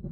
Hi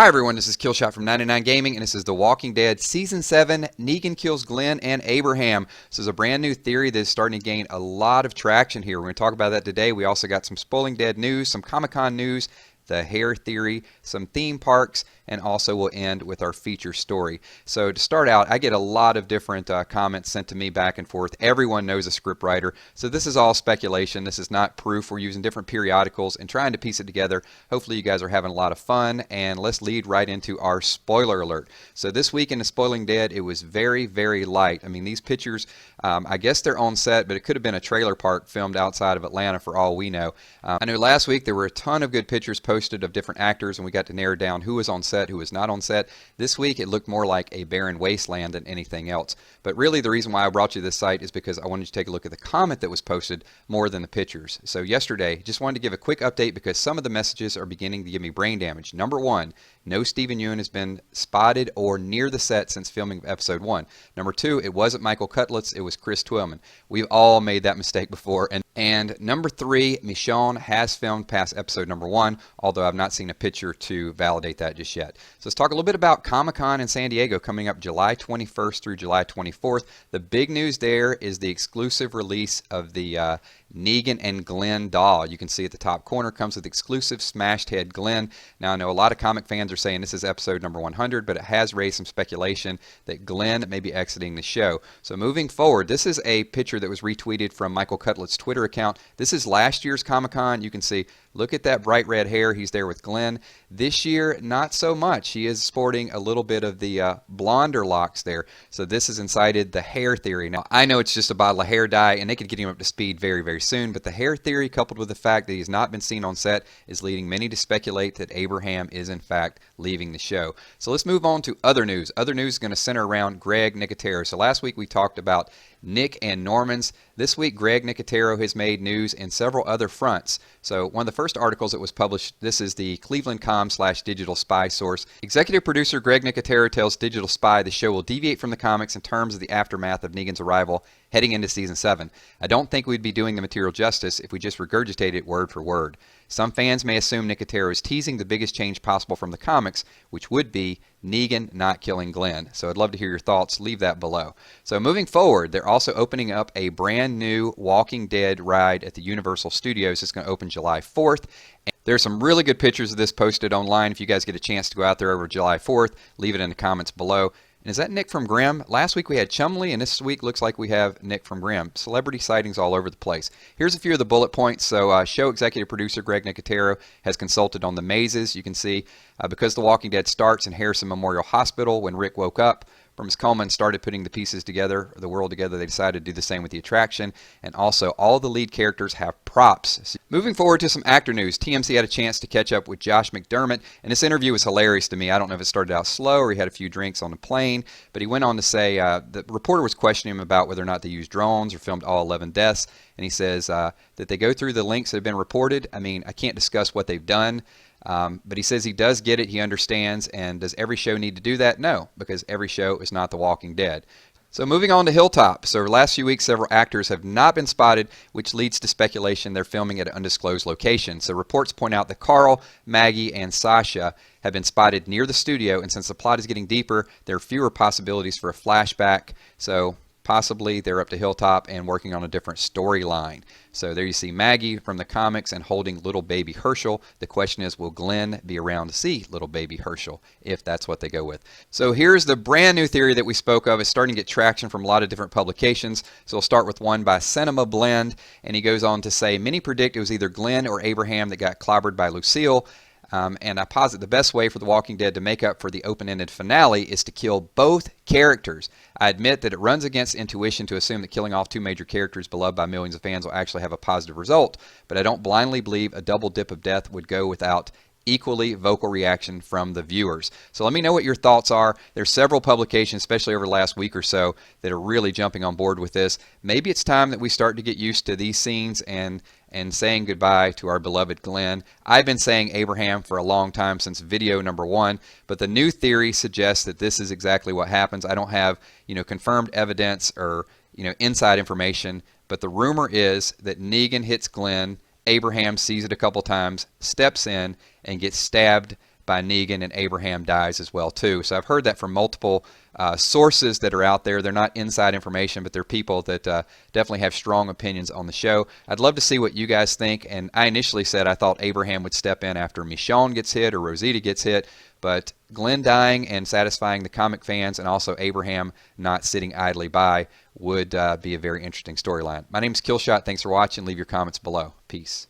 everyone, this is Killshot from 99 Gaming, and this is The Walking Dead Season 7, Negan Kills Glenn and Abraham. This is a brand new theory that is starting to gain a lot of traction here. We're going to talk about that today. We also got some Spoiling Dead news, some Comic-Con news, the hair theory, some theme parks, and also we'll end with our feature story. So to start out, I get a lot of different comments sent to me back and forth. Everyone knows a scriptwriter, so this is all speculation. This is not proof. We're using different periodicals and trying to piece it together. Hopefully you guys are having a lot of fun, and let's lead right into our spoiler alert. So this week in the Spoiling Dead, it was very, very light. I mean, these pictures, I guess they're on set, but it could have been a trailer park filmed outside of Atlanta for all we know. I know last week there were a ton of good pictures posted of different actors, and we got to narrow down who was on set, who was not on set. This week it looked more like a barren wasteland than anything else. But really the reason why I brought you this site is because I wanted you to take a look at the comment that was posted more than the pictures. So yesterday, just wanted to give a quick update because some of the messages are beginning to give me brain damage. Number one, no Stephen Ewan has been spotted or near the set since filming episode 1. Number 2, it wasn't Michael Cutlitz, it was Chris Twillman. We've all made that mistake before. And number 3, Michonne has filmed past episode number 1, although I've not seen a picture to validate that just yet. So let's talk a little bit about Comic-Con in San Diego coming up July 21st through July 24th. The big news there is the exclusive release of the Negan and Glenn doll. You can see at the top corner comes with exclusive smashed head Glenn. Now I know a lot of comic fans are saying this is episode number 100, but it has raised some speculation that Glenn may be exiting the show. So moving forward, this is a picture that was retweeted from Michael Cutlett's Twitter account. This is last year's Comic-Con. You can see, look at that bright red hair. He's there with Glenn. This year, not so much. He is sporting a little bit of the blonder locks there. So this has incited the hair theory. Now, I know it's just a bottle of hair dye, and they could get him up to speed very, very soon, but the hair theory, coupled with the fact that he's not been seen on set, is leading many to speculate that Abraham is, in fact, leaving the show. So let's move on to other news. Other news is going to center around Greg Nicotero. So last week we talked about Nick and Norman's. This week, Greg Nicotero has made news in several other fronts. So one of the first articles that was published, this is the Cleveland.com/digital spy source. Executive producer Greg Nicotero tells Digital Spy the show will deviate from the comics in terms of the aftermath of Negan's arrival heading into season 7. I don't think we'd be doing the material justice if we just regurgitated it word for word. Some fans may assume Nicotero is teasing the biggest change possible from the comics, which would be Negan not killing Glenn. So I'd love to hear your thoughts. Leave that below. So moving forward, they're also opening up a brand new Walking Dead ride at the Universal Studios. It's going to open July 4th. And there's some really good pictures of this posted online. If you guys get a chance to go out there over July 4th, leave it in the comments below. And is that Nick from Grimm? Last week we had Chumley, and this week looks like we have Nick from Grimm. Celebrity sightings all over the place. Here's a few of the bullet points. So show executive producer Greg Nicotero has consulted on the mazes. You can see because The Walking Dead starts in Harrison Memorial Hospital when Rick woke up from his coma and started putting the pieces together, the world together, they decided to do the same with the attraction. And also, all the lead characters have props. So, moving forward to some actor news, TMZ had a chance to catch up with Josh McDermott, and this interview was hilarious to me. I don't know if it started out slow or he had a few drinks on the plane, but he went on to say, the reporter was questioning him about whether or not they used drones or filmed all 11 deaths, and he says that they go through the links that have been reported. I mean, I can't discuss what they've done. But he says he does get it, he understands, and does every show need to do that? No, because every show is not The Walking Dead. So moving on to Hilltop. So last few weeks, several actors have not been spotted, which leads to speculation they're filming at an undisclosed location. So reports point out that Carl, Maggie, and Sasha have been spotted near the studio, and since the plot is getting deeper, there are fewer possibilities for a flashback. So possibly they're up to Hilltop and working on a different storyline. So there you see Maggie from the comics and holding little baby Herschel. The question is, will Glenn be around to see little baby Herschel, if that's what they go with? So here's the brand new theory that we spoke of. It's starting to get traction from a lot of different publications. So we'll start with one by Cinema Blend, and he goes on to say, many predict it was either Glenn or Abraham that got clobbered by Lucille. And I posit the best way for The Walking Dead to make up for the open-ended finale is to kill both characters. I admit that it runs against intuition to assume that killing off two major characters beloved by millions of fans will actually have a positive result, but I don't blindly believe a double dip of death would go without equally vocal reaction from the viewers. So let me know what your thoughts are. There's several publications, especially over the last week or so, that are really jumping on board with this. Maybe it's time that we start to get used to these scenes and saying goodbye to our beloved Glenn. I've been saying Abraham for a long time, since video number 1, but the new theory suggests that this is exactly what happens. I don't have, confirmed evidence or, inside information, but the rumor is that Negan hits Glenn, Abraham sees it a couple times, steps in, and gets stabbed by Negan, and Abraham dies as well too. So I've heard that from multiple sources that are out there. They're not inside information, but they're people that definitely have strong opinions on the show. I'd love to see what you guys think. And I initially said I thought Abraham would step in after Michonne gets hit or Rosita gets hit, but Glenn dying and satisfying the comic fans, and also Abraham not sitting idly by, would be a very interesting storyline. My name's Killshot. Thanks for watching. Leave your comments below. Peace.